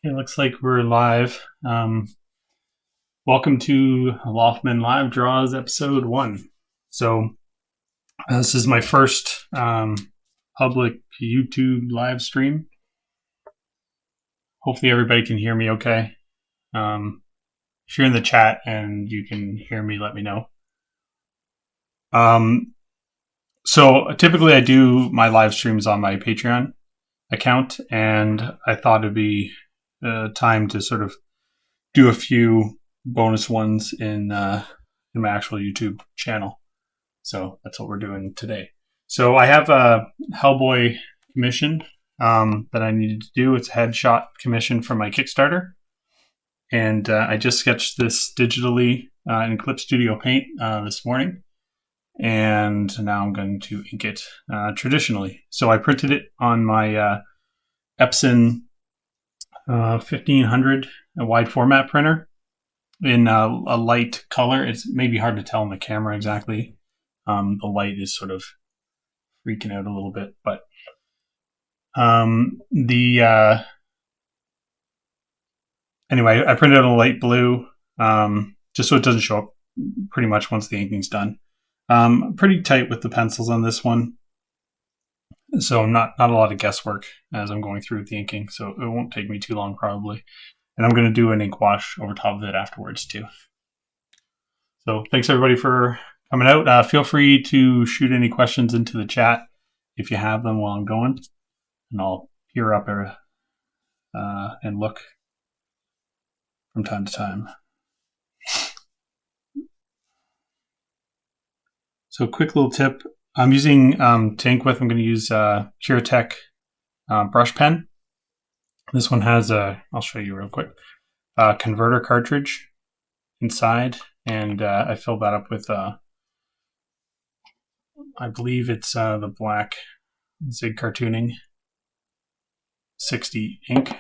It looks like we're live. Welcome to Laufman Live Draws episode 1. So this is my first public YouTube live stream. Hopefully everybody can hear me okay. If you're in the chat and you can hear me, let me know. So typically I do my live streams on my Patreon account, and I thought it'd be time to sort of do a few bonus ones in my actual YouTube channel. So that's what we're doing today. So I have a Hellboy commission that I needed to do. It's a headshot commission from my Kickstarter. And I just sketched this digitally in Clip Studio Paint this morning. And now I'm going to ink it traditionally. So I printed it on my Epson 1500 a wide format printer in a light color. It's maybe hard to tell on the camera exactly. The light is sort of freaking out a little bit, but anyway, I printed it in a light blue just so it doesn't show up pretty much once the inking's done. Pretty tight with the pencils on this one, so not a lot of guesswork as I'm going through the inking, so it won't take me too long probably. And I'm going to do an ink wash over top of it afterwards too. So thanks everybody for coming out. Feel free to shoot any questions into the chat if you have them while I'm going, and I'll peer up and look from time to time. So quick little tip. I'm using to ink with, I'm going to use Curatech brush pen. This one has I'll show you real quick, converter cartridge inside, and I filled that up with I believe it's the black Zig Cartooning 60 ink.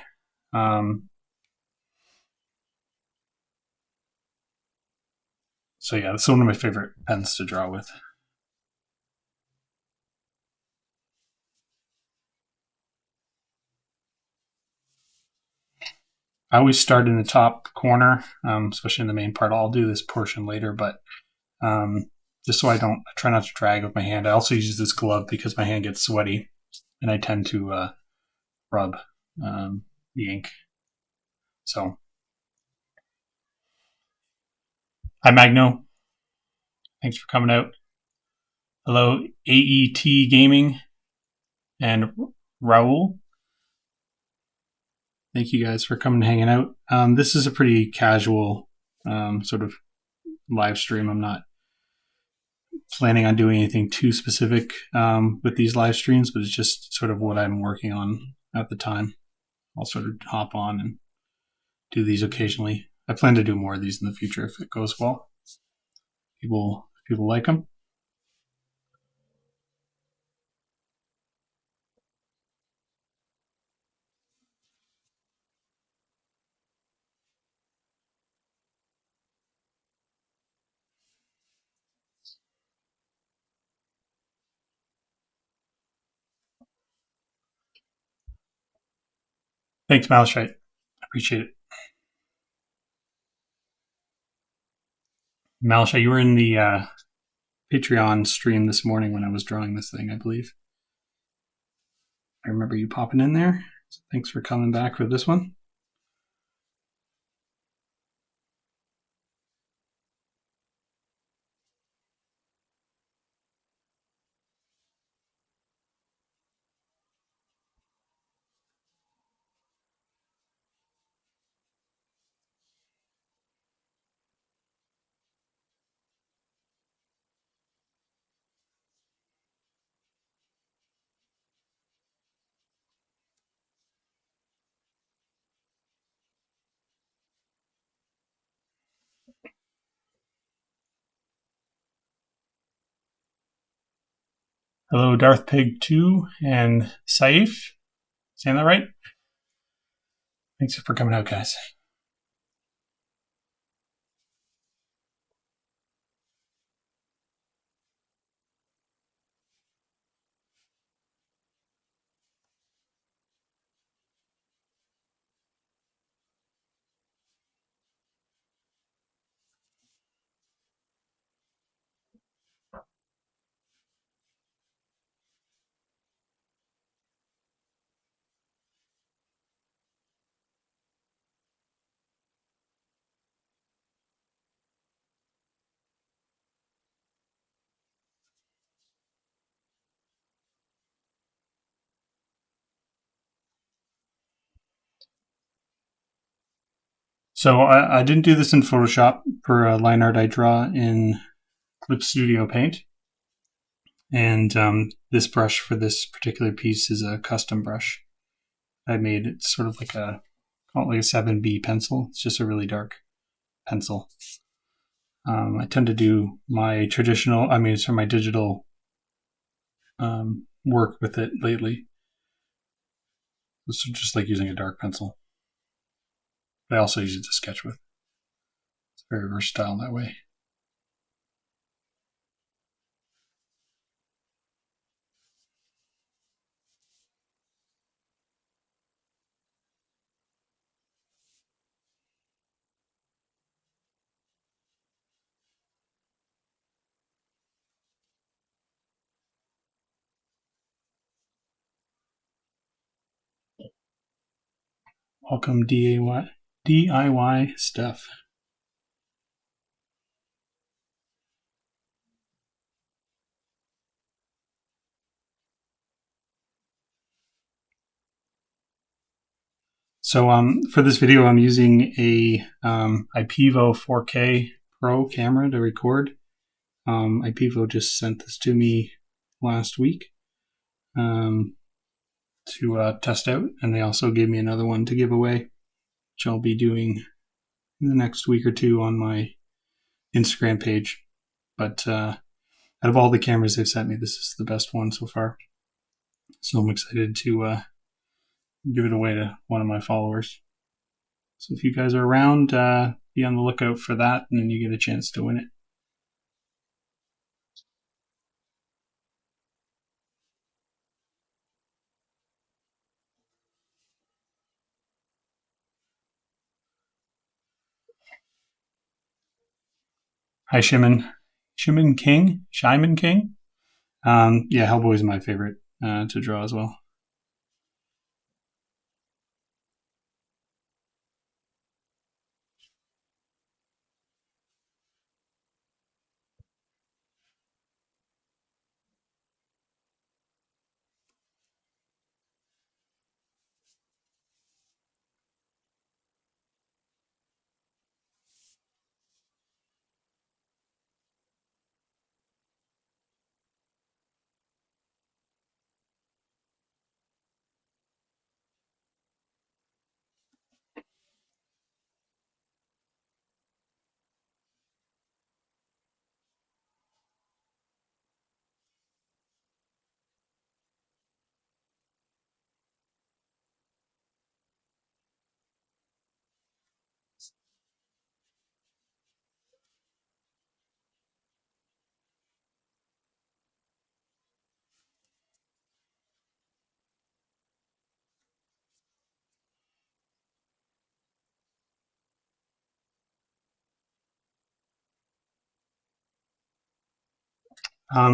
So yeah, this is one of my favorite pens to draw with. I always start in the top corner, especially in the main part. I'll do this portion later, but just so I try not to drag with my hand. I also use this glove because my hand gets sweaty, and I tend to rub the ink. So, hi Magno, thanks for coming out. Hello AET Gaming and Raul. Thank you guys for coming and hanging out. This is a pretty casual sort of live stream. I'm not planning on doing anything too specific with these live streams, but it's just sort of what I'm working on at the time. I'll sort of hop on and do these occasionally. I plan to do more of these in the future if it goes well. People like them. Thanks, Malachite. Appreciate it. Malachite, you were in the Patreon stream this morning when I was drawing this thing, I believe. I remember you popping in there. So thanks for coming back for this one. Hello, Darth Pig 2 and Saif. Saying that right? Thanks for coming out, guys. So I didn't do this in Photoshop. For line art, I draw in Clip Studio Paint. And this brush for this particular piece is a custom brush I made. It's sort of like a 7B pencil. It's just a really dark pencil. I tend to do my my digital work with it lately. It's just like using a dark pencil. I also use it to sketch with. It's very versatile in that way. Welcome DIY stuff. So for this video, I'm using a IPEVO 4K Pro camera to record. IPEVO just sent this to me last week to test out, and they also gave me another one to give away, which I'll be doing in the next week or two on my Instagram page. But out of all the cameras they've sent me, this is the best one so far. So I'm excited to give it away to one of my followers. So if you guys are around, be on the lookout for that, and then you get a chance to win it. Hi, Shimon King. Yeah, Hellboy is my favorite to draw as well.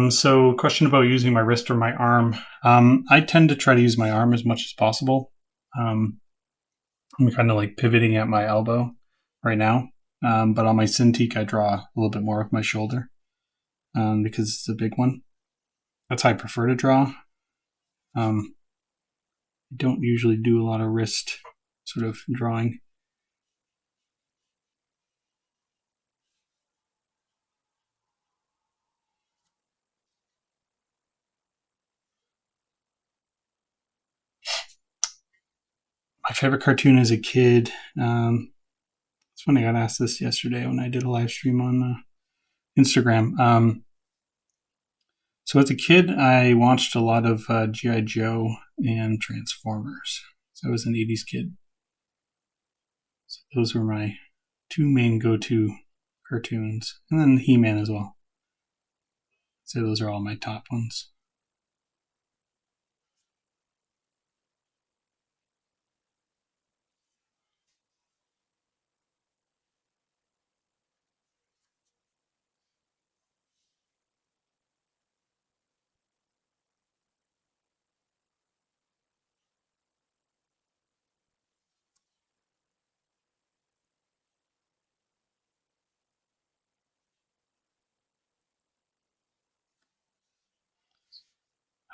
So question about using my wrist or my arm. I tend to try to use my arm as much as possible. I'm kind of like pivoting at my elbow right now. But on my Cintiq, I draw a little bit more with my shoulder because it's a big one. That's how I prefer to draw. I don't usually do a lot of wrist sort of drawing. My favorite cartoon as a kid. It's funny, I got asked this yesterday when I did a live stream on Instagram. So as a kid, I watched a lot of G.I. Joe and Transformers. So I was an 80s kid. So those were my two main go-to cartoons. And then He-Man as well. So those are all my top ones.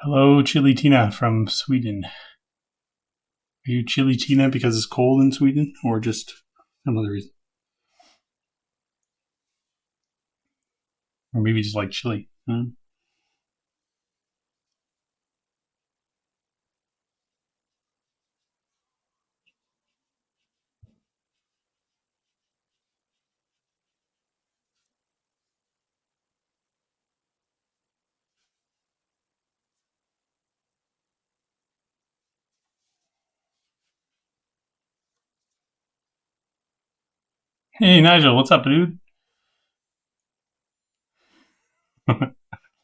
Hello, Chili Tina from Sweden. Are you Chili Tina because it's cold in Sweden, or just Some other reason. Or maybe just like chili. Huh? Hey Nigel, what's up, dude?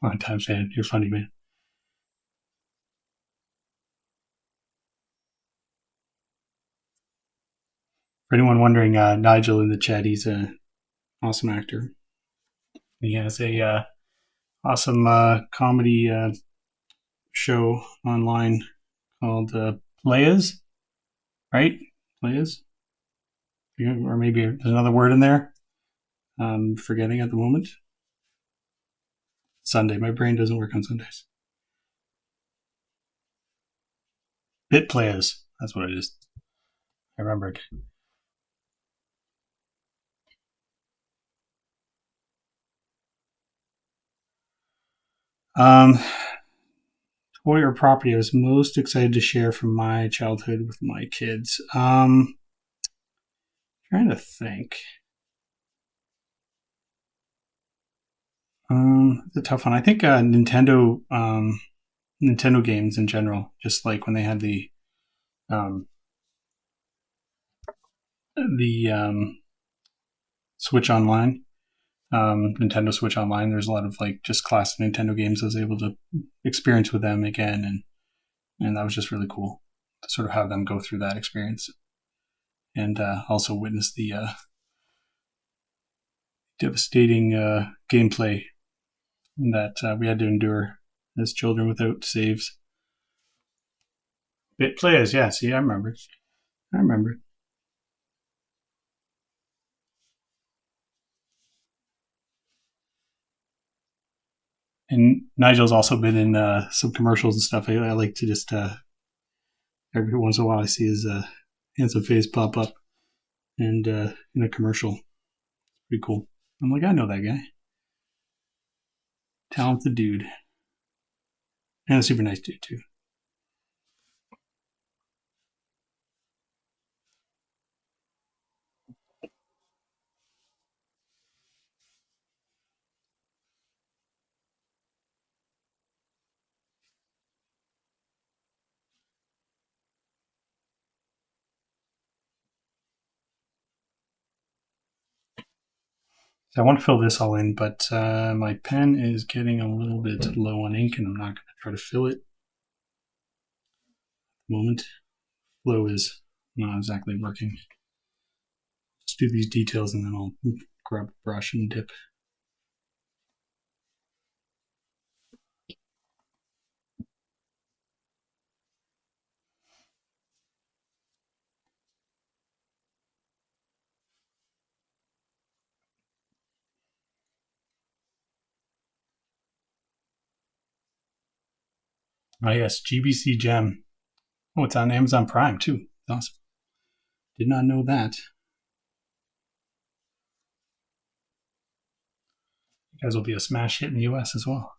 Long time fan. You're funny, man. For anyone wondering, Nigel in the chat, he's an awesome actor. He has a awesome comedy show online called Playas, right? Playas? Or maybe there's another word in there. I'm forgetting at the moment. Sunday. My brain doesn't work on Sundays. Bit Playas. That's what it is. I remembered. Um, Toy or property I was most excited to share from my childhood with my kids. Trying to think. It's a tough one. I think Nintendo games in general, just like when they had um, the Switch Online, Nintendo Switch Online. There's a lot of like just classic Nintendo games I was able to experience with them again, and that was just really cool to sort of have them go through that experience, and also witness the devastating gameplay that we had to endure as children without saves. Bit players, yeah. See, I remember. I remember. And Nigel's also been in some commercials and stuff. I like to just every once in a while I see his handsome face pop up and in a commercial. Pretty cool. I'm like, I know that guy. Talented dude. And a super nice dude too. So I want to fill this all in, but my pen is getting a little bit low on ink, and I'm not going to try to fill it at the moment. Flow is not exactly working. Just do these details, and then I'll grab a brush and dip. Oh yes, GBC Gem. Oh, it's on Amazon Prime too. Awesome. Did not know that. You guys will be a smash hit in the US as well.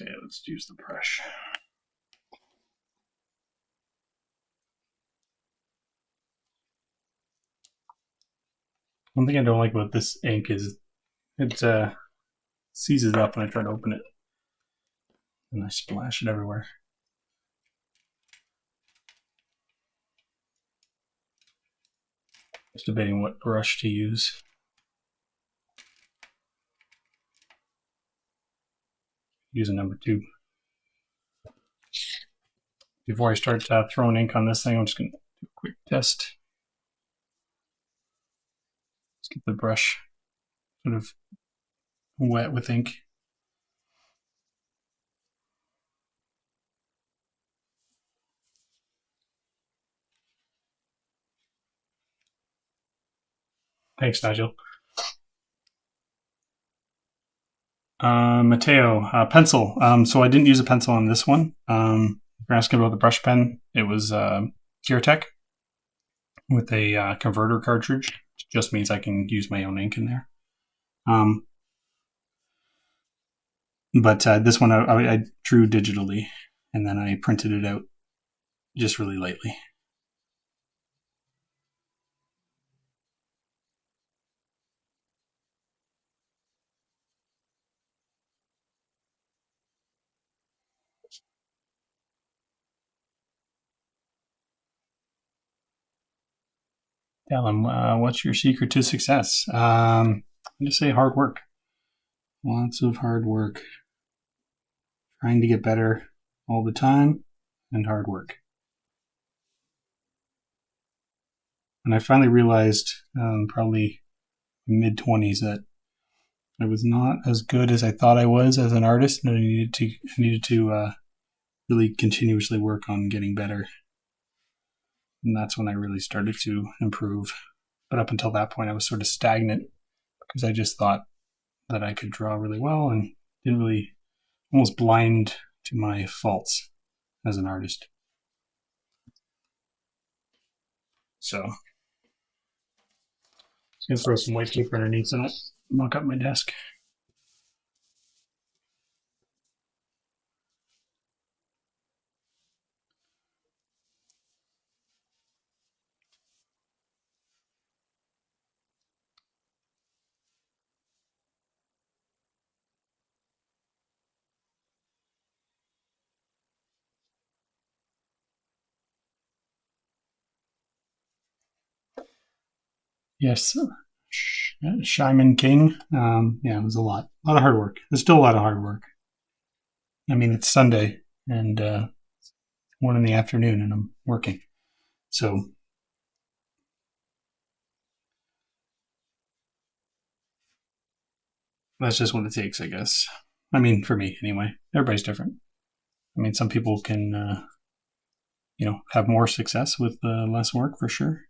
Okay, let's use the brush. One thing I don't like about this ink is it seizes up when I try to open it, and I splash it everywhere. Just debating what brush to use. Use a number 2. Before I start throwing ink on this thing, I'm just going to do a quick test. Let's get the brush sort of wet with ink. Thanks, Nigel. Mateo, pencil. So I didn't use a pencil on this one. If you're asking about the brush pen, it was Tech with a converter cartridge. It just means I can use my own ink in there. But this one I drew digitally, and then I printed it out just really lightly. Dallin, what's your secret to success? I'm going to say hard work. Lots of hard work. Trying to get better all the time, and hard work. And I finally realized, probably mid-20s, that I was not as good as I thought I was as an artist, and I needed to really continuously work on getting better. And that's when I really started to improve. But up until that point, I was sort of stagnant because I just thought that I could draw really well and didn't really, almost blind to my faults as an artist. So, I'm just going to throw some white paper underneath so I don't muck up my desk. Yes, Shyman King. Yeah, it was a lot of hard work. There's still a lot of hard work. I mean, it's Sunday and 1 in the afternoon, and I'm working. So that's just what it takes, I guess. I mean, for me anyway. Everybody's different. I mean, some people can, have more success with less work for sure.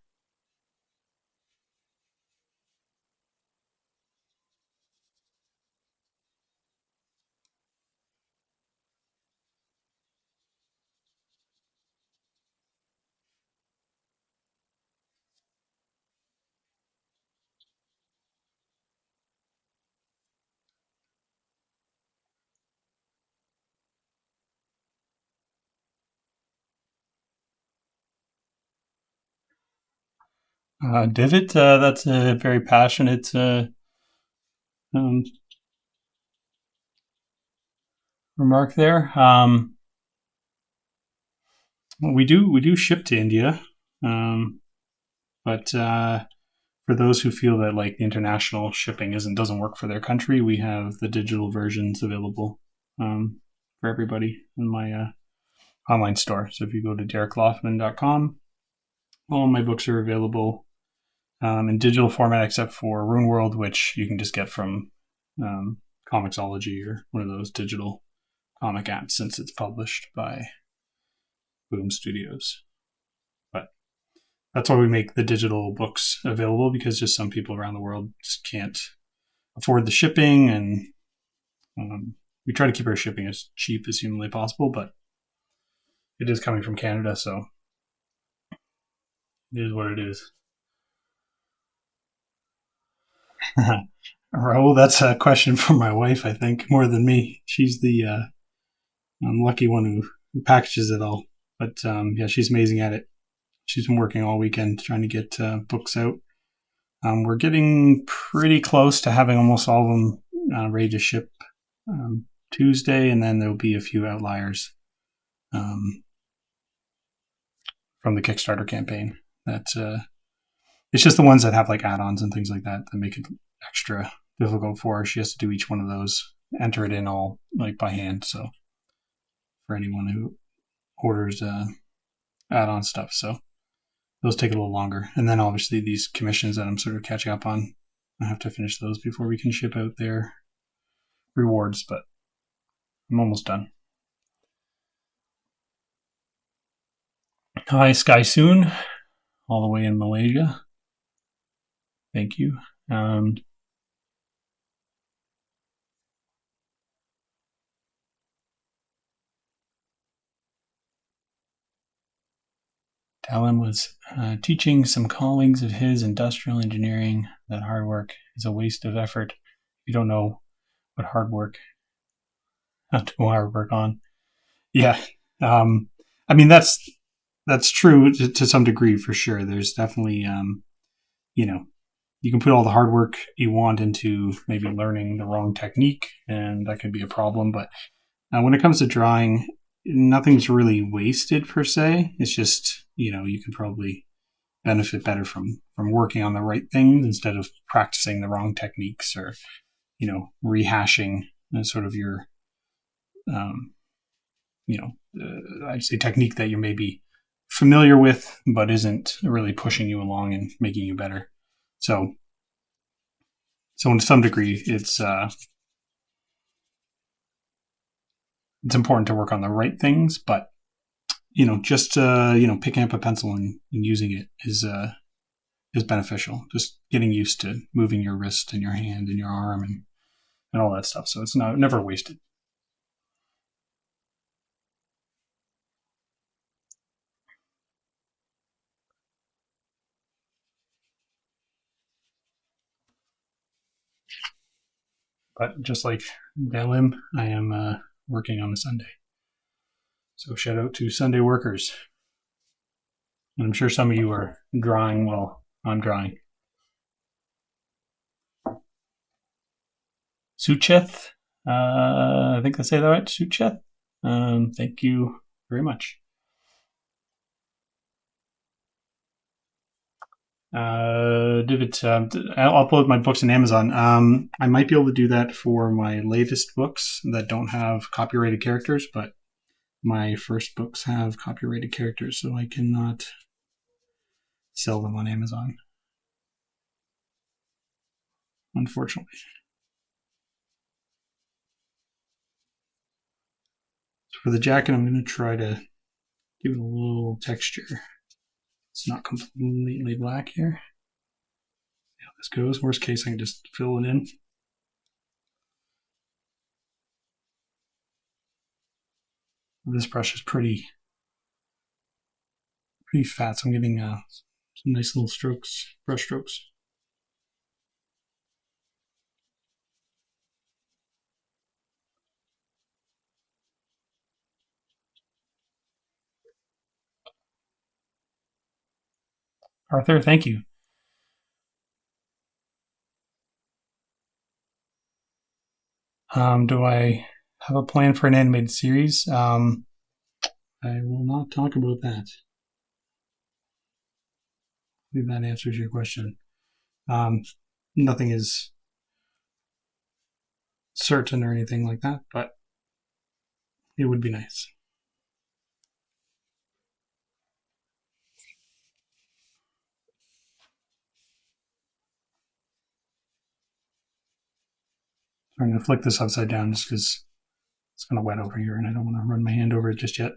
Divot, that's a very passionate um, remark there. We do ship to India, but for those who feel that like the international shipping doesn't work for their country, we have the digital versions available for everybody in my online store. So if you go to DerekLaufman.com, all of my books are available in digital format except for Rune World, which you can just get from Comixology or one of those digital comic apps since it's published by Boom Studios. But that's why we make the digital books available, because just some people around the world just can't afford the shipping, and we try to keep our shipping as cheap as humanly possible, but it is coming from Canada, so it is what it is. Raul, that's a question for my wife, I think, more than me. She's the lucky one who packages it all. But yeah, she's amazing at it. She's been working all weekend trying to get books out. We're getting pretty close to having almost all of them ready to ship Tuesday, and then there'll be a few outliers from the Kickstarter campaign. That's it's just the ones that have like add-ons and things like that that make it extra difficult for her. She has to do each one of those, enter it in all like by hand. So for anyone who orders add-on stuff, so those take a little longer. And then obviously these commissions that I'm sort of catching up on, I have to finish those before we can ship out their rewards, but I'm almost done. Hi, Sky Soon, all the way in Malaysia. Thank you. Alan was teaching some colleagues of his industrial engineering that hard work is a waste of effort. You don't know what hard work on. Yeah. I mean, that's true to some degree for sure. There's definitely, you know, you can put all the hard work you want into maybe learning the wrong technique, and that could be a problem. But when it comes to drawing, nothing's really wasted per se. It's just, you can probably benefit better from working on the right things instead of practicing the wrong techniques, or rehashing sort of your um, I'd say technique that you're maybe familiar with but isn't really pushing you along and making you better. So to some degree, it's important to work on the right things, but just picking up a pencil and using it is beneficial. Just getting used to moving your wrist and your hand and your arm and all that stuff. So it's never wasted. But just like Dalim, I am working on a Sunday. So shout out to Sunday workers. And I'm sure some of you are drawing while I'm drawing. Sucheth, I think I say that right, Sucheth. Thank you very much. I'll upload my books on Amazon. I might be able to do that for my latest books that don't have copyrighted characters, but my first books have copyrighted characters, so I cannot sell them on Amazon, unfortunately. So for the jacket, I'm going to try to give it a little texture. It's not completely black here. See how this goes. Worst case, I can just fill it in. This brush is pretty fat, so I'm getting some nice little strokes, brush strokes. Arthur, thank you. Do I have a plan for an animated series? I will not talk about that. I believe that answers your question. Nothing is certain or anything like that, but it would be nice. I'm going to flick this upside down just because it's kind of wet over here and I don't want to run my hand over it just yet.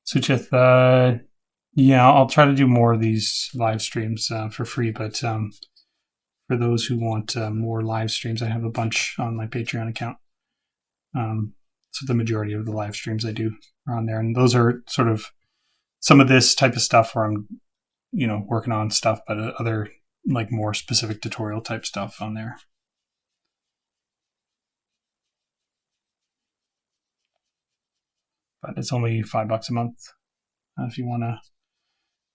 Suchith, yeah, I'll try to do more of these live streams for free, but for those who want more live streams, I have a bunch on my Patreon account. So the majority of the live streams I do are on there, and those are sort of some of this type of stuff where I'm, working on stuff, but other like more specific tutorial type stuff on there. But it's only $5 a month if you want to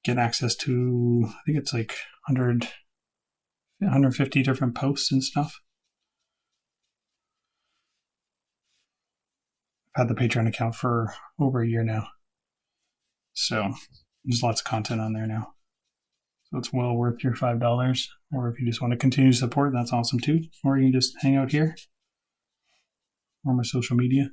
get access to. I think it's like 150 different posts and stuff. I've had the Patreon account for over a year now, so there's lots of content on there now. So it's well worth your $5. Or if you just want to continue to support, that's awesome too. Or you can just hang out here or my social media.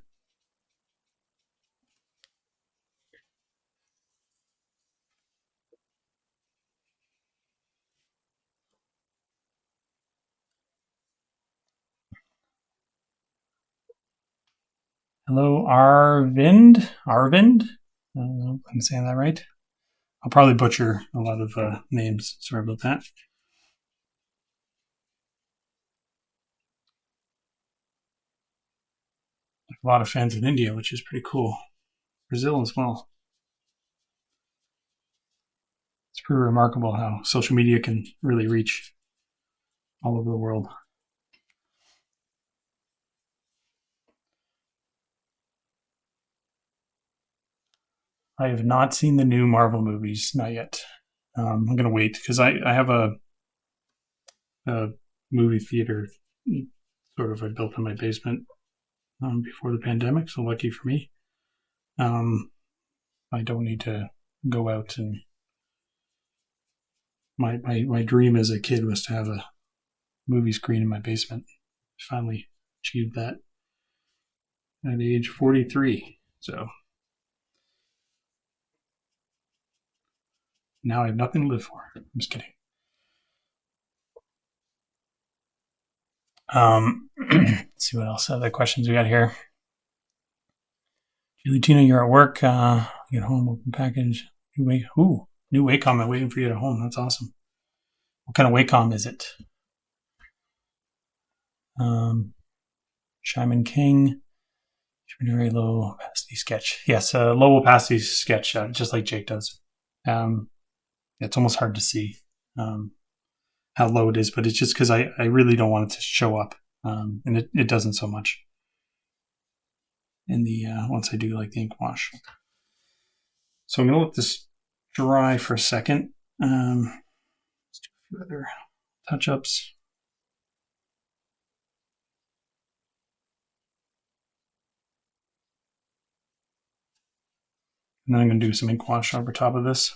Hello, Arvind. Arvind? I don't know if I'm saying that right. I'll probably butcher a lot of names. Sorry about that. A lot of fans in India, which is pretty cool. Brazil as well. It's pretty remarkable how social media can really reach all over the world. I have not seen the new Marvel movies, not yet. I'm going to wait because I have a movie theater sort of I built in my basement before the pandemic, so lucky for me. I don't need to go out and my dream as a kid was to have a movie screen in my basement. I finally achieved that at age 43. So now I have nothing to live for. I'm just kidding. Let's see what else. Other questions we got here. Julie Tina, you're at work. Get home, open package. New Wacom waiting for you at home. That's awesome. What kind of Wacom is it? Shaman King. Very low opacity sketch. Yes, low opacity sketch, just like Jake does. It's almost hard to see how low it is, but it's just because I really don't want it to show up, and it doesn't so much in the once I do like the ink wash. So I'm gonna let this dry for a second. Let's do a few other touch-ups. And then I'm going to do some ink wash over top of this.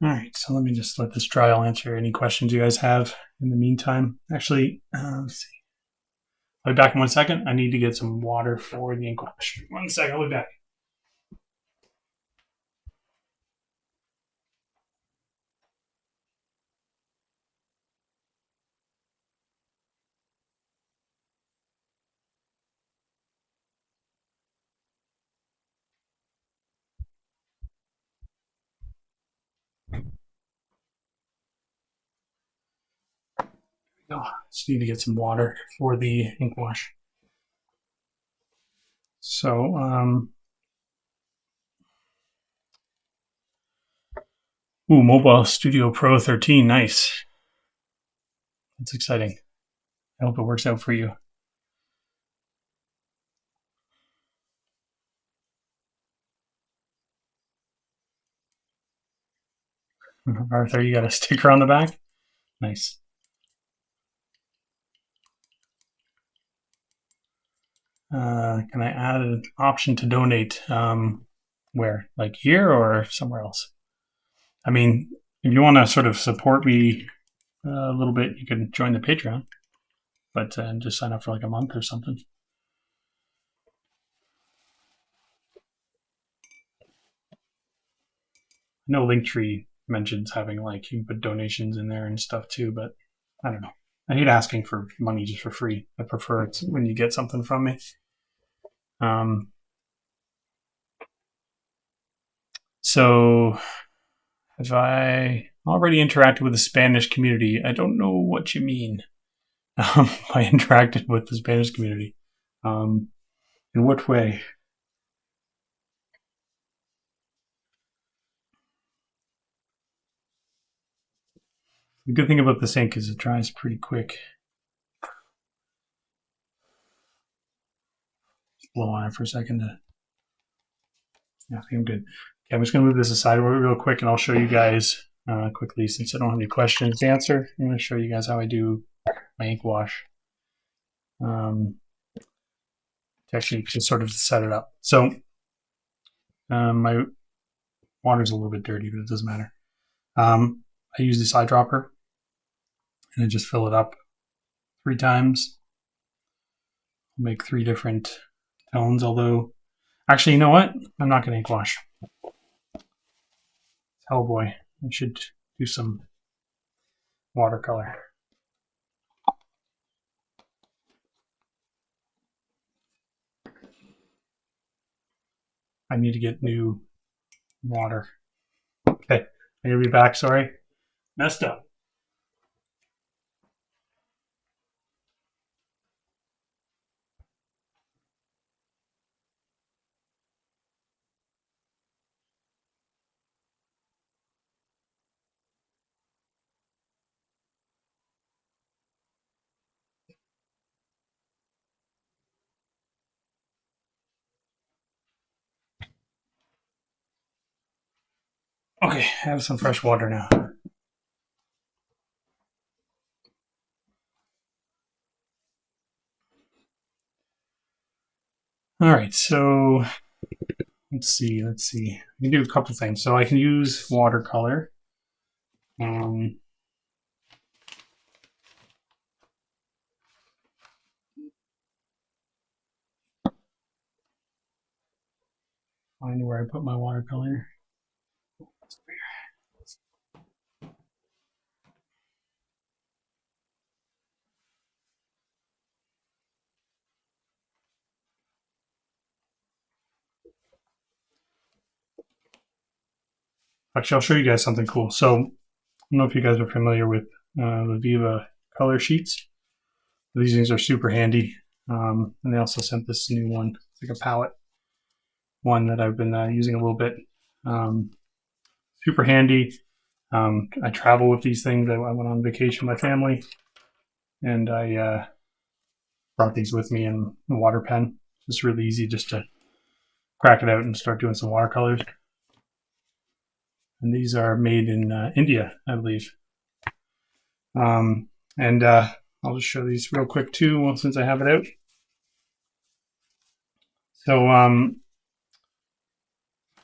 All right, so let me just let this dry. I'll answer any questions you guys have in the meantime. Actually, let's see. I'll be back in 1 second. I need to get some water for the ink wash. 1 second, I'll be back. Just need to get some water for the ink wash. So, Mobile Studio Pro 13, nice. That's exciting. I hope it works out for you. Arthur, you got a sticker on the back? Nice. Can I add an option to donate? Where? Like here or somewhere else? I mean, if you want to sort of support me a little bit, you can join the Patreon, but just sign up for like a month or something. I know Linktree mentions having like you can put donations in there and stuff too, but I don't know. I hate asking for money just for free. I prefer it when you get something from me. So have I already interacted with the Spanish community? I don't know what you mean by interacted with the Spanish community. In what way? The good thing about this ink is it dries pretty quick. Just blow on it for a second to Yeah, I think I'm good. Okay, I'm just going to move this aside real quick, and I'll show you guys quickly, since I don't have any questions to answer. I'm going to show you guys how I do my ink wash. To actually just sort of set it up. So my water's a little bit dirty, but it doesn't matter. I use this eyedropper, and I just fill it up 3 times. I'll make 3 different tones, although, actually, you know what? I'm not going to ink wash. It's Hellboy. I should do some watercolor. I need to get new water. Okay, I'm going to be back. Sorry. Messed up. Okay, I have some fresh water now. All right, so let's see. I can do a couple things. So I can use watercolor. Find where I put my watercolor. Actually, I'll show you guys something cool. So, I don't know if you guys are familiar with the Viva color sheets. These things are super handy. And they also sent this new one. It's like a palette one that I've been using a little bit. Super handy. I travel with these things. I went on vacation with my family, and I brought these with me in the water pen. It's really easy just to crack it out and start doing some watercolors. And these are made in India, I believe. And I'll just show these real quick too, since I have it out. So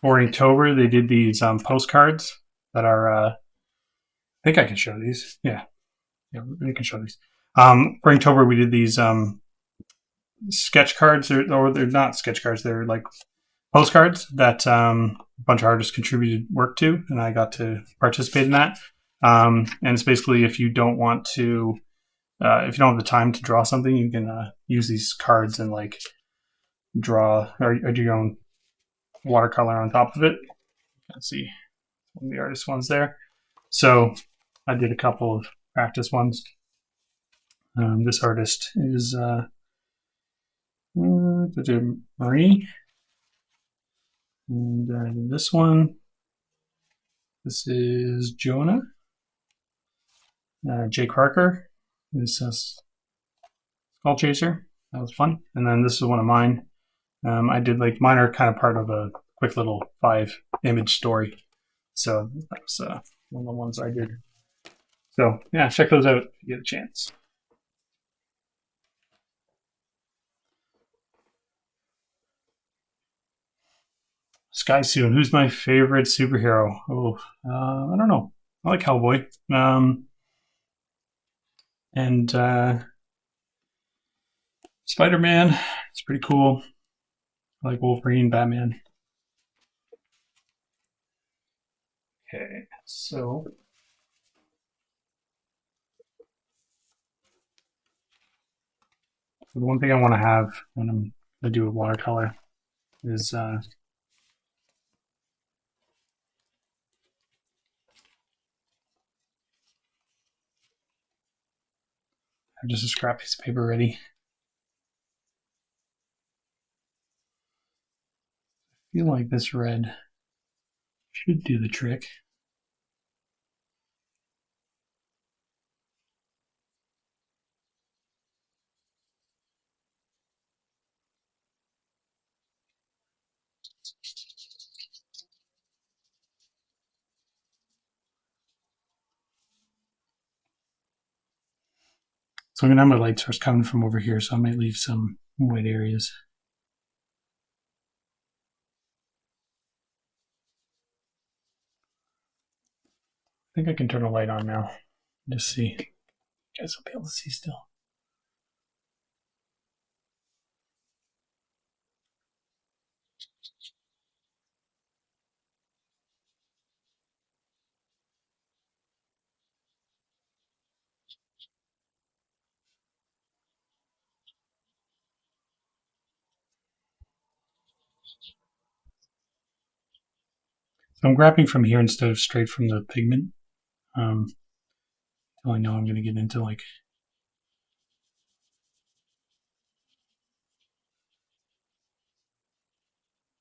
for Inktober, they did these postcards that are. I think I can show these. Yeah, we can show these. For Inktober, we did these sketch cards, or they're not sketch cards. They're like postcards that a bunch of artists contributed work to, and I got to participate in that. And it's basically, if you don't want to, if you don't have the time to draw something, you can use these cards and like draw or do your own watercolor on top of it. Let's see one of the artist ones there. So I did a couple of practice ones. This artist is Marie. And this one, this is Jonah. Jay Parker is Skull Chaser. That was fun. And then this is one of mine. I did like mine are kind of part of a quick little 5-image story. So that was one of the ones I did. So yeah, check those out if you get a chance. Sky Soon. Who's my favorite superhero? Oh, I don't know. I like Hellboy. And Spider-Man. It's pretty cool. I like Wolverine, Batman. Okay, so the one thing I want to have when I'm going to do a watercolor is I have just a scrap piece of paper ready. I feel like this red should do the trick. So I'm going to have my light source coming from over here, so I might leave some white areas. I think I can turn the light on now. Just see. You guys will be able to see still. So I'm grabbing from here instead of straight from the pigment. Until I know I'm going to get into like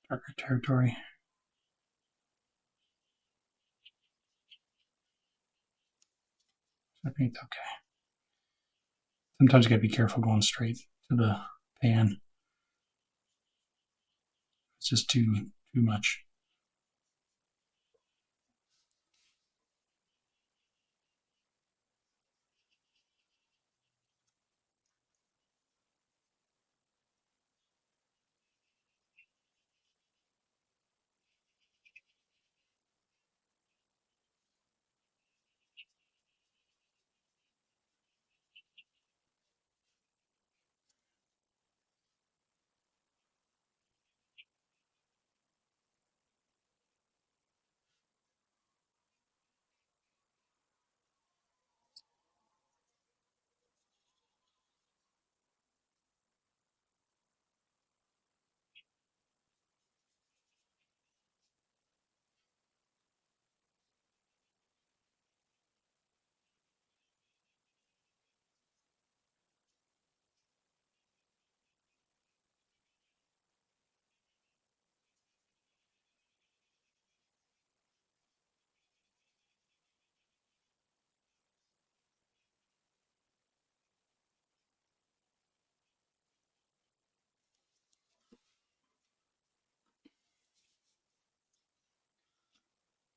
darker territory. I think it's okay. Sometimes you gotta be careful going straight to the pan. It's just too much.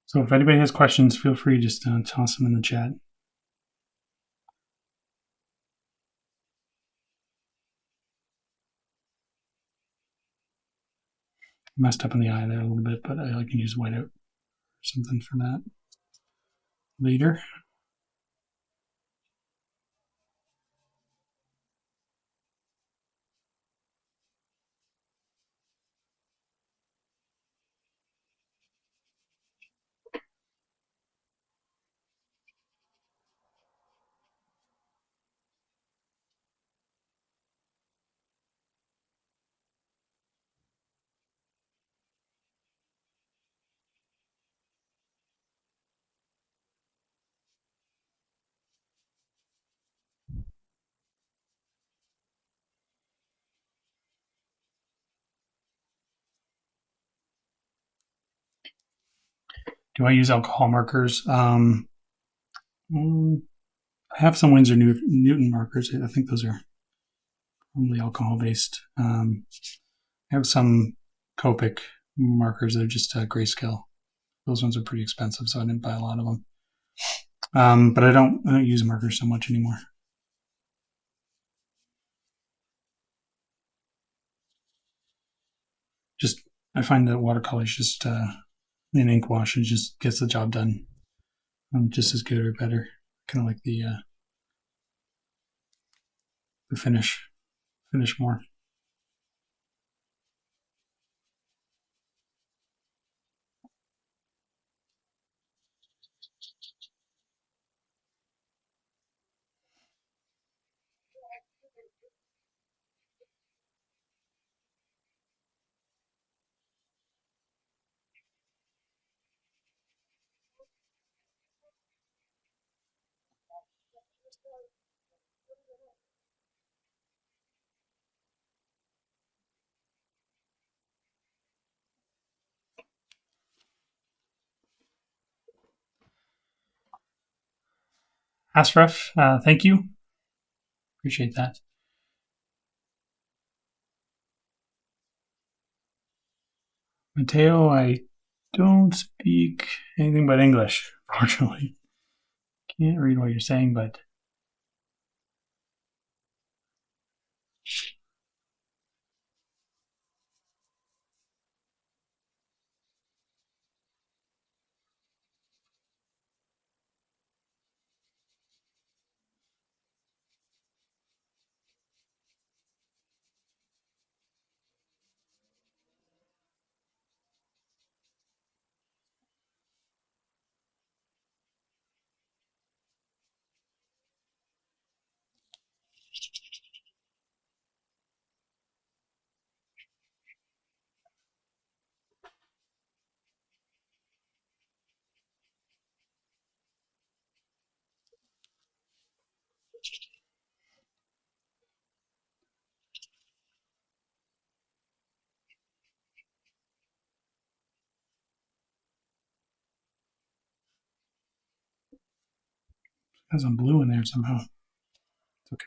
So if anybody has questions, feel free to just toss them in the chat. Messed up in the eye there a little bit, but I can use whiteout or something for that later. Do I use alcohol markers? I have some Winsor Newton markers. I think those are probably alcohol-based. I have some Copic markers that are just grayscale. Those ones are pretty expensive, so I didn't buy a lot of them. But I don't use markers so much anymore. Just I find that watercolor is just an ink wash. It just gets the job done just as good or better. Kind of like the finish more. Asraf, thank you. Appreciate that. Mateo, I don't speak anything but English, fortunately. Can't read what you're saying, but Has some blue in there somehow. It's okay.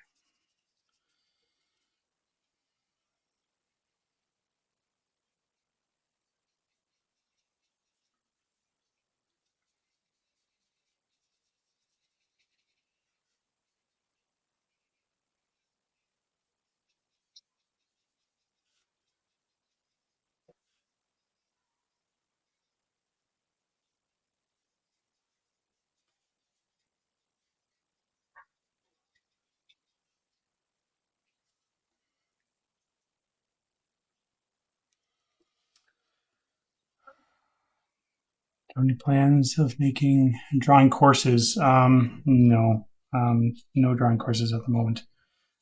Any plans of making drawing courses? No, no drawing courses at the moment.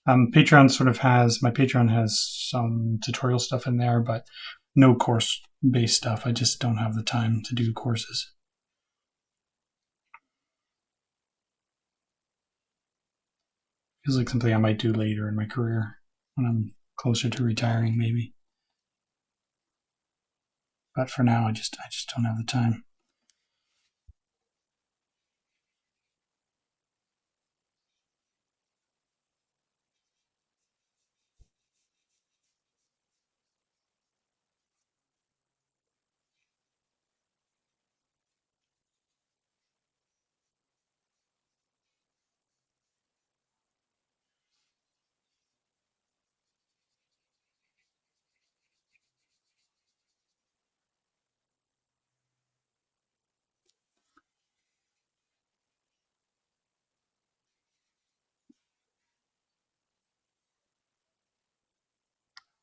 Patreon sort of has my Patreon has some tutorial stuff in there, but no course based stuff. I just don't have the time to do courses. Feels like something I might do later in my career when I'm closer to retiring, maybe. But for now, I just don't have the time.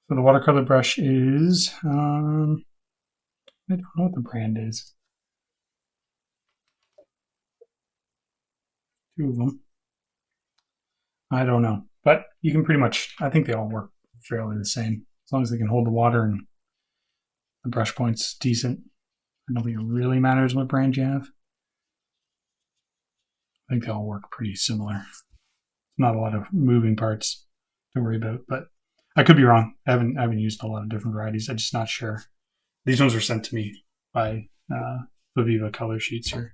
So the watercolor brush is I don't know what the brand is. Two of them. I don't know, but you can pretty much. I think they all work fairly the same as long as they can hold the water and the brush point's decent. I don't think it really matters what brand you have. I think they all work pretty similar. Not a lot of moving parts to worry about, but I could be wrong. I haven't used a lot of different varieties. I'm just not sure. These ones were sent to me by Viva Color Sheets here.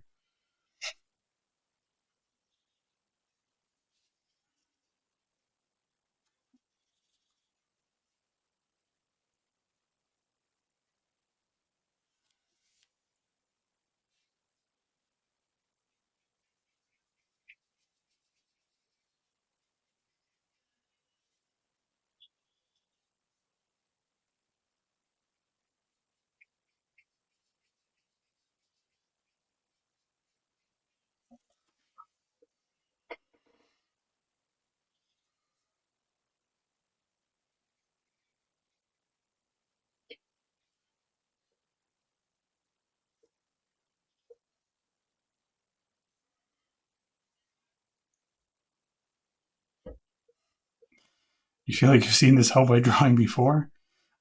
You feel like you've seen this Hellboy drawing before?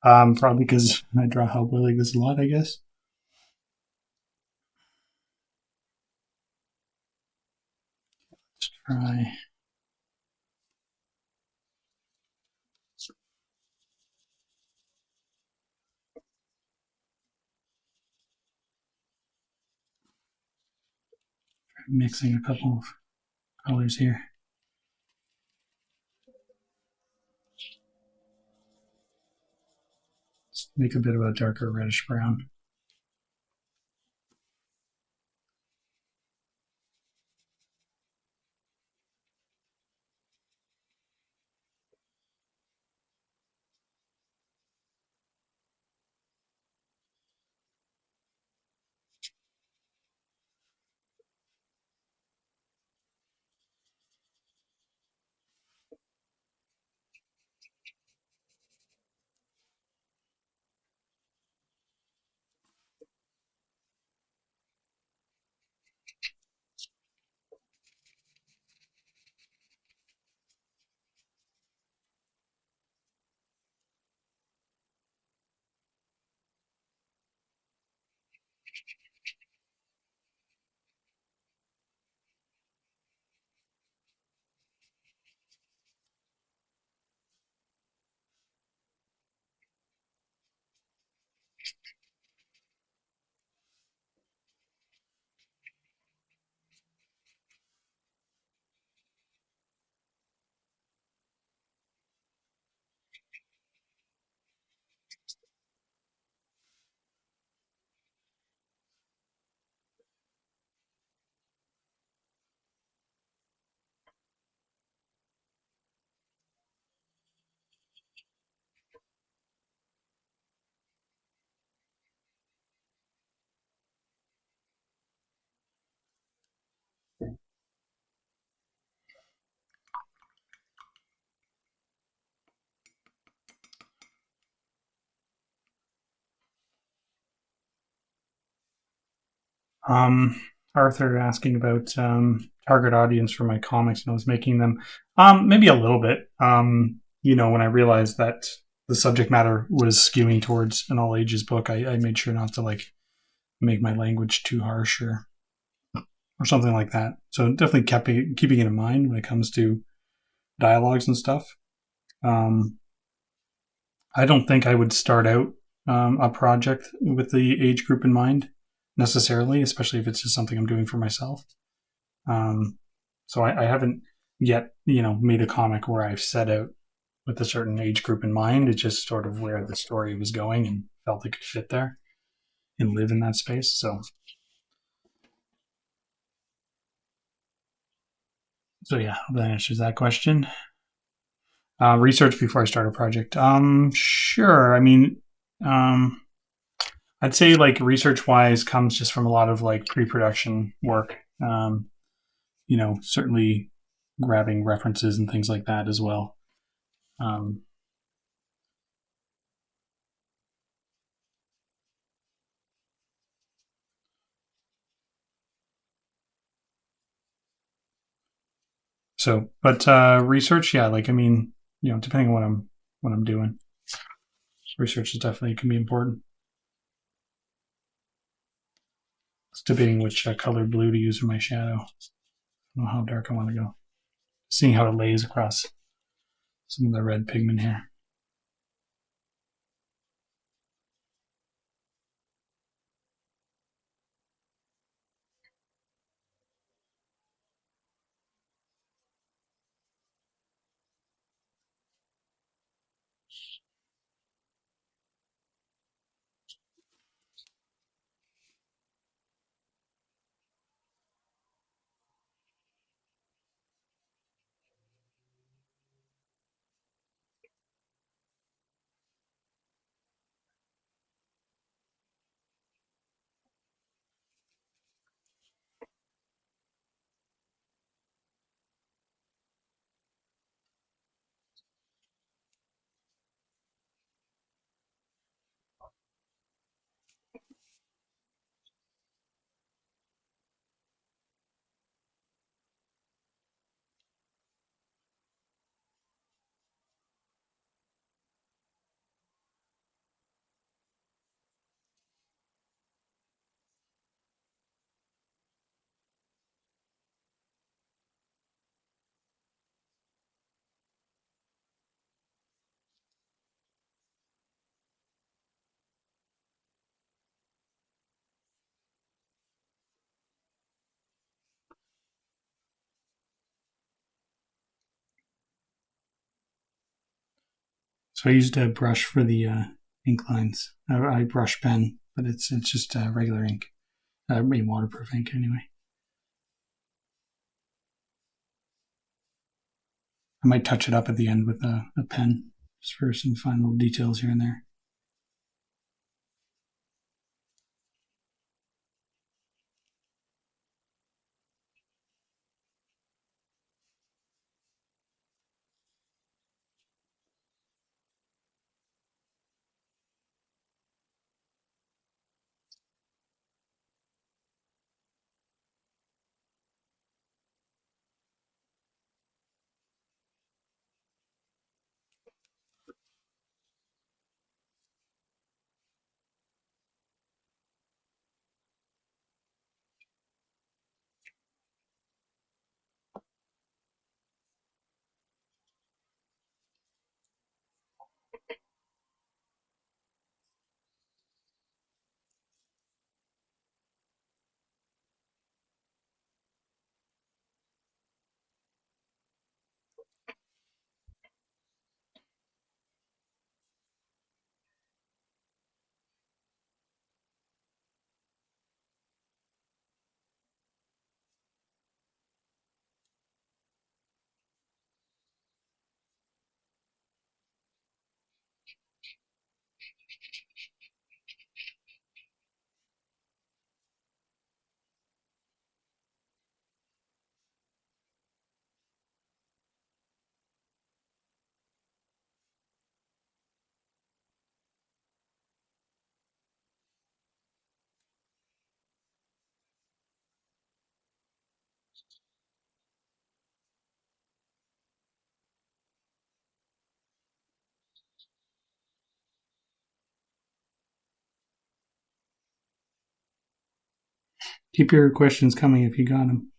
Probably because I draw Hellboy like this a lot, I guess. Let's try. Mixing a couple of colors here. Let's make a bit of a darker reddish brown. Um, Arthur asking about target audience for my comics when I was making them. Maybe a little bit. When I realized that the subject matter was skewing towards an all ages book, I made sure not to like make my language too harsh or something like that. So definitely keeping it in mind when it comes to dialogues and stuff. Um, I don't think I would start out a project with the age group in mind necessarily, especially if it's just something I'm doing for myself. Um, so I haven't yet, made a comic where I've set out with a certain age group in mind. It's just sort of where the story was going and felt it could fit there and live in that space. So yeah, that answers that question. Research before I start a project. Sure. I mean, um, I'd say like research wise comes just from a lot of like pre-production work. Certainly grabbing references and things like that as well. Um, but research, yeah, like I mean, depending on what I'm doing, research is definitely can be important. It's debating which color blue to use for my shadow. I don't know how dark I want to go. Seeing how it lays across some of the red pigment here. So I used a brush for the ink lines. I brush pen, but it's just regular ink. Waterproof ink anyway. I might touch it up at the end with a pen just for some fun little details here and there. Keep your questions coming if you got them.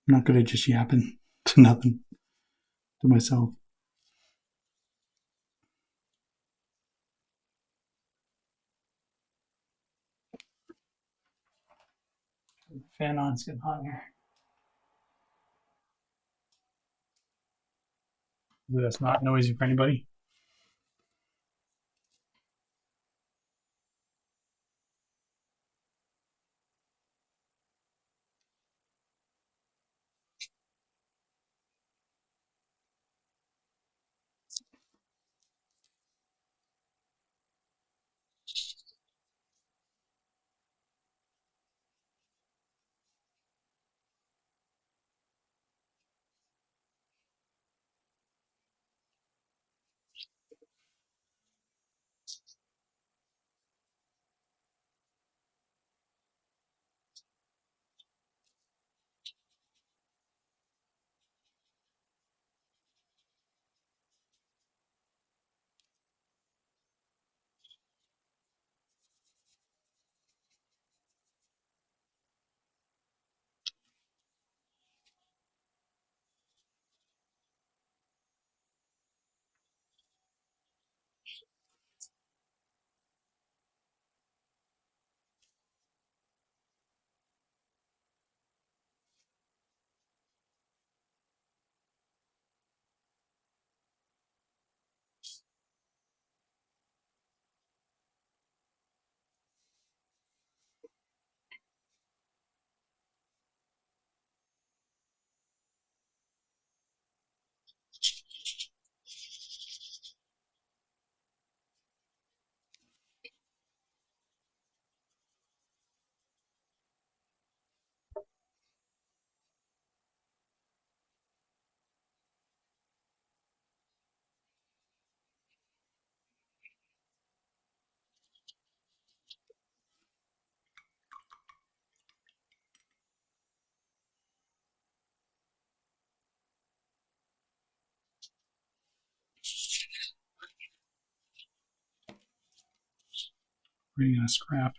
I'm not good at just yapping to nothing to myself. Fan on, it's getting hot here. That's not noisy for anybody. Bringing a scrap.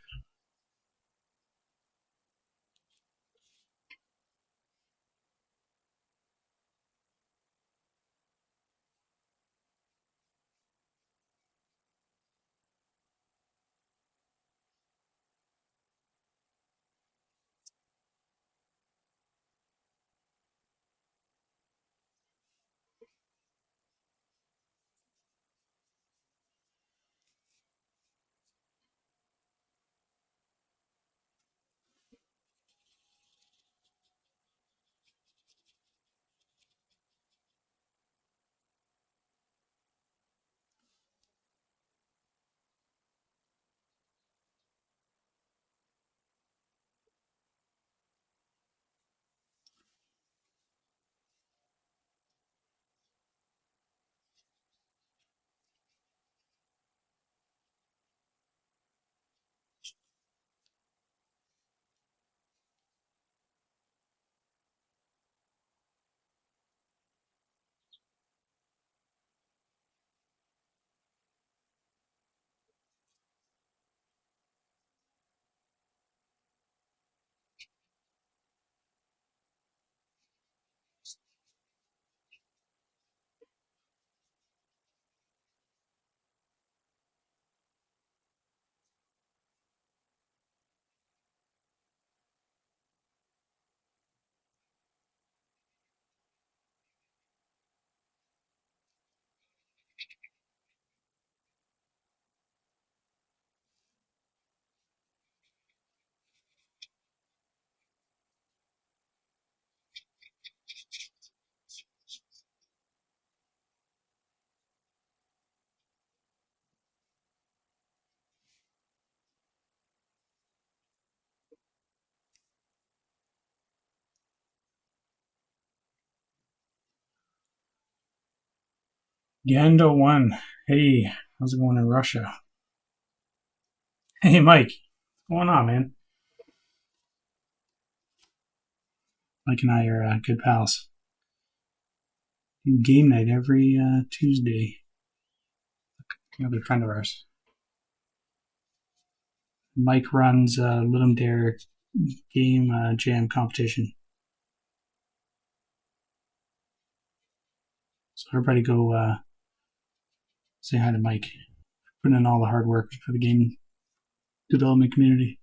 Gando1. Hey, how's it going in Russia? Hey, Mike. What's going on, man? Mike and I are good pals. Do game night every Tuesday. Another friend of ours. Mike runs Let 'em Dare game jam competition. So everybody go say hi to Mike. Putting in all the hard work for the game development community.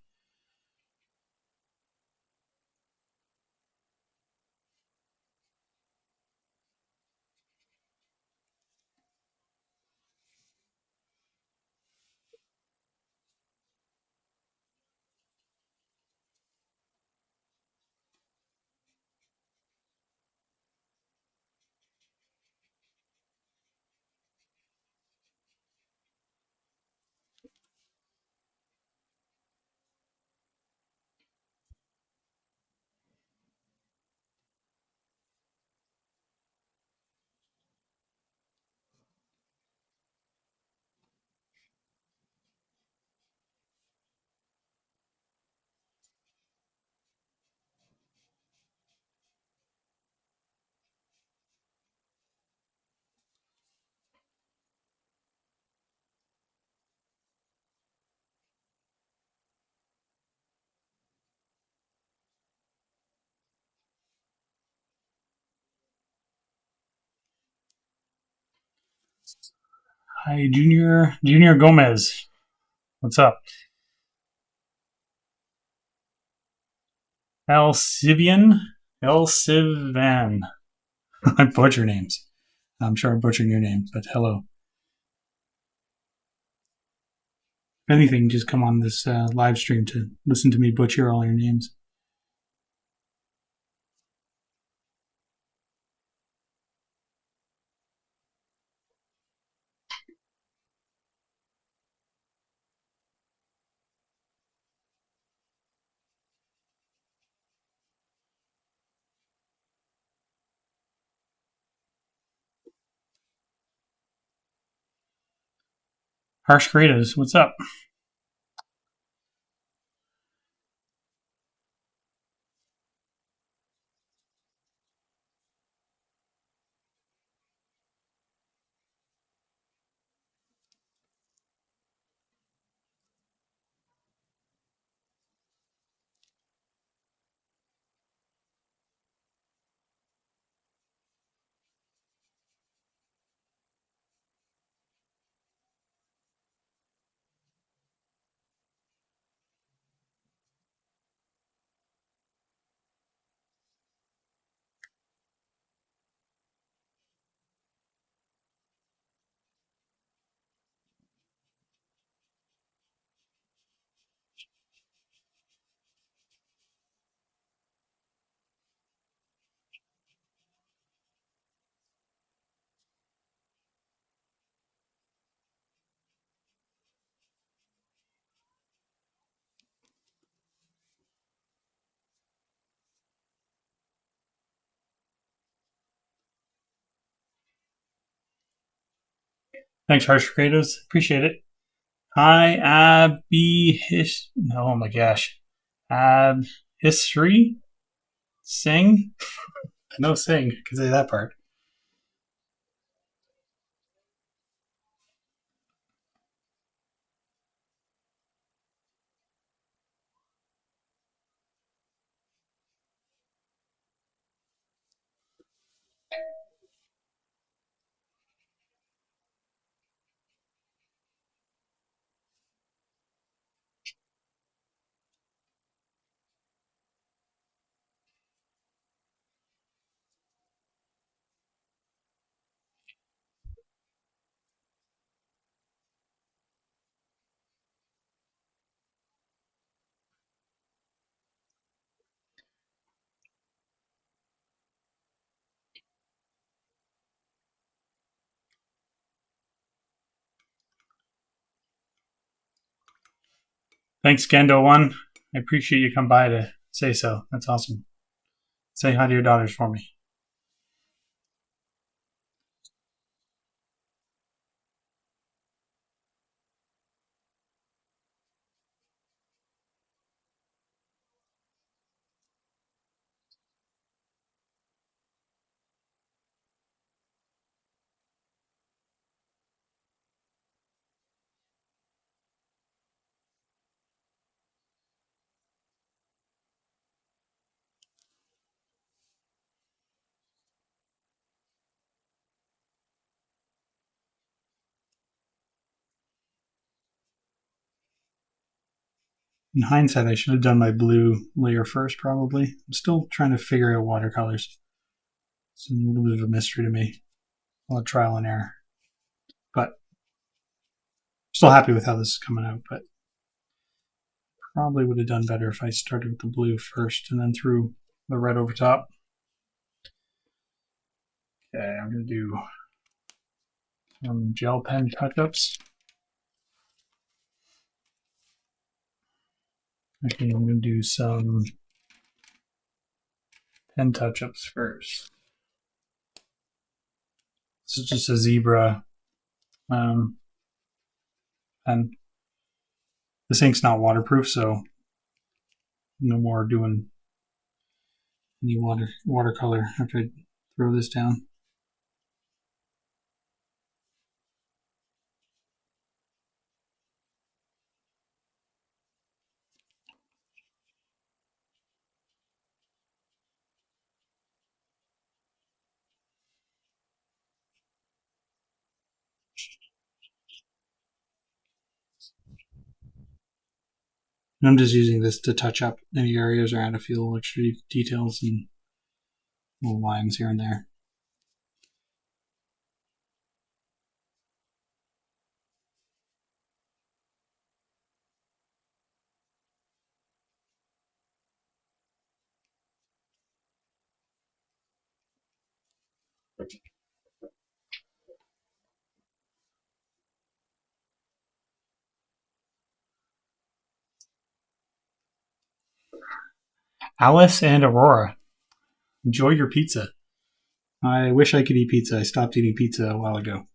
Hi, Junior Gomez. What's up? Alcivian? Elsivan. I butcher names. I'm sure I'm butchering your name, but hello. If anything, just come on this live stream to listen to me butcher all your names. Harsh Creatives, what's up? Thanks, Harsh Creatives. Appreciate it. Hi, Abby Hish. No, oh my gosh. Ab History? Sing? No, sing. I can say that part. Thanks, Gendo1. I appreciate you come by to say so. That's awesome. Say hi to your daughters for me. In hindsight, I should have done my blue layer first, probably. I'm still trying to figure out watercolors. It's a little bit of a mystery to me. A lot of trial and error. But still happy with how this is coming out, but probably would have done better if I started with the blue first and then threw the red over top. Okay, I'm going to do some gel pen touch-ups. Okay, I'm going to do some pen touch-ups first. This is just a zebra pen. This ink's not waterproof, so no more doing any watercolor after I throw this down. And I'm just using this to touch up any areas or add a few extra details and little lines here and there. Alice and Aurora, enjoy your pizza. I wish I could eat pizza. I stopped eating pizza a while ago.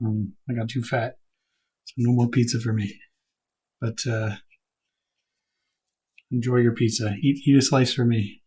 I got too fat, so no more pizza for me. But enjoy your pizza. Eat a slice for me.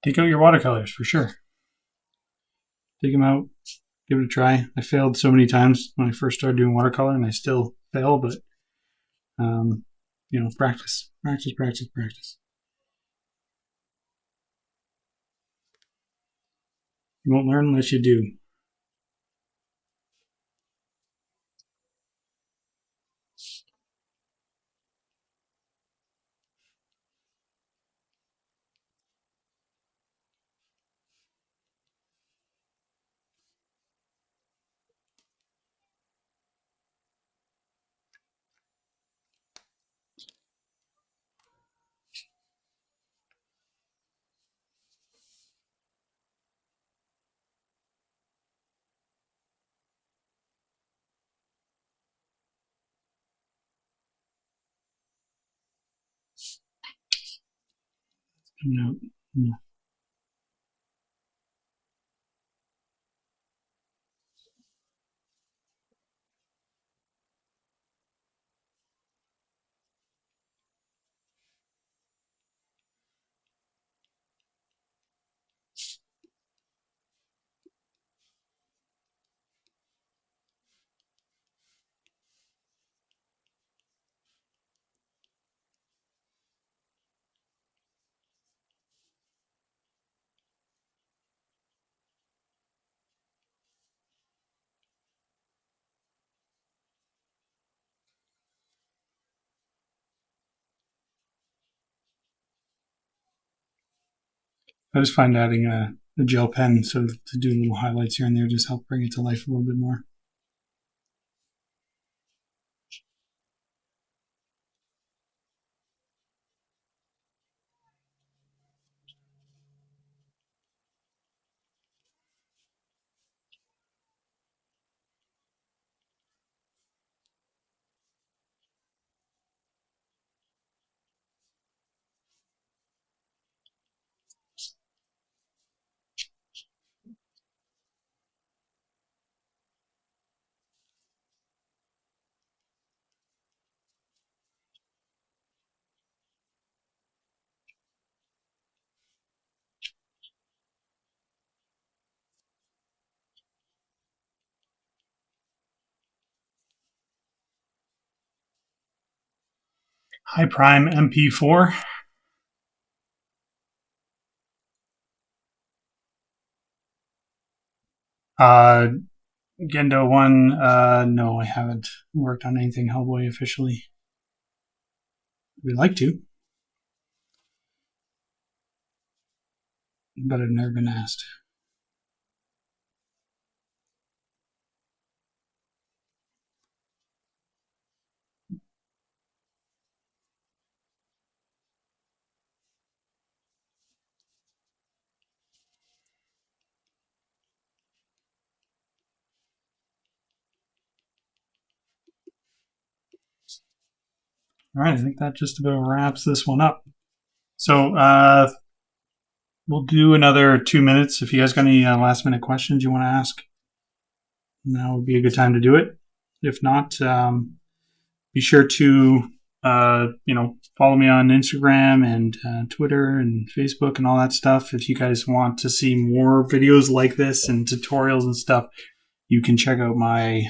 Take out your watercolors for sure. Take them out, give it a try. I failed so many times when I first started doing watercolor, and I still fail, but practice. You won't learn unless you do. Coming out. I just find adding a gel pen sort of to do little highlights here and there just help bring it to life a little bit more. High Prime MP4. Gendo 1, no, I haven't worked on anything Hellboy officially. We'd like to, but I've never been asked. All right, I think that just about wraps this one up. So we'll do another 2 minutes. If you guys got any last minute questions you want to ask, now would be a good time to do it. If not, be sure to follow me on Instagram and Twitter and Facebook and all that stuff. If you guys want to see more videos like this and tutorials and stuff, you can check out my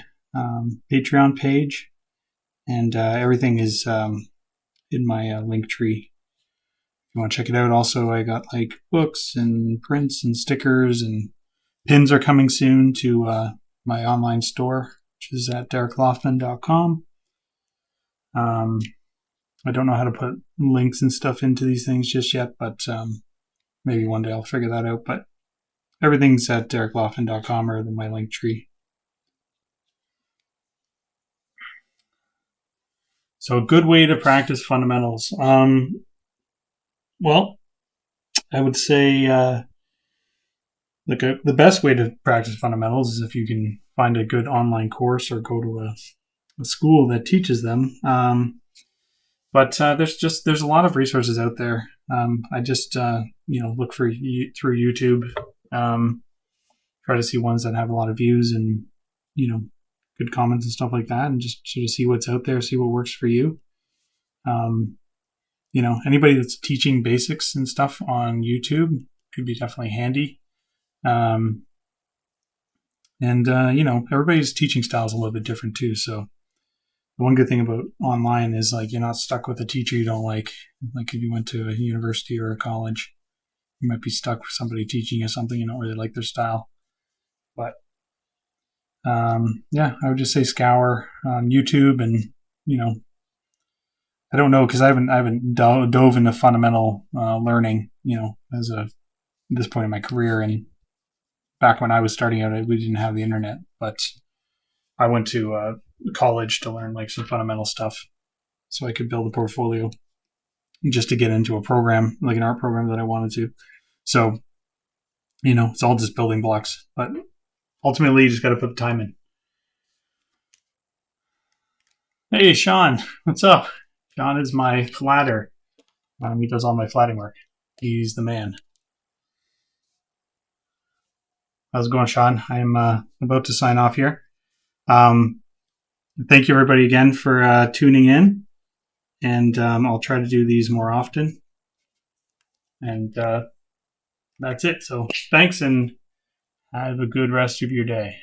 Patreon page, and everything is in my link tree. If you want to check it out, also I got like books and prints and stickers, and pins are coming soon to my online store, which is at DerekLaufman.com. I don't know how to put links and stuff into these things just yet, but maybe one day I'll figure that out. But everything's at DerekLaufman.com or my link tree. So a good way to practice fundamentals. Well, I would say the best way to practice fundamentals is if you can find a good online course or go to a school that teaches them. But there's a lot of resources out there. I just look through YouTube, try to see ones that have a lot of views and good comments and stuff like that, and just sort of see what's out there, see what works for you. Anybody that's teaching basics and stuff on YouTube could be definitely handy. Everybody's teaching style is a little bit different too. So the one good thing about online is you're not stuck with a teacher you don't like. Like if you went to a university or a college, you might be stuck with somebody teaching you something you don't really like their style. But I would just say scour YouTube, and I don't know because I haven't dove into fundamental learning at this point in my career, and back when I was starting out we didn't have the internet, but I went to college to learn some fundamental stuff so I could build a portfolio just to get into a program, like an art program that I wanted to. So it's all just building blocks, but ultimately you just got to put the time in. Hey Sean, what's up? Sean is my flatter. He does all my flatting work. He's the man. How's it going, Sean? I'm about to sign off here. Thank you everybody again for tuning in, and I'll try to do these more often. And that's it. So thanks, and have a good rest of your day.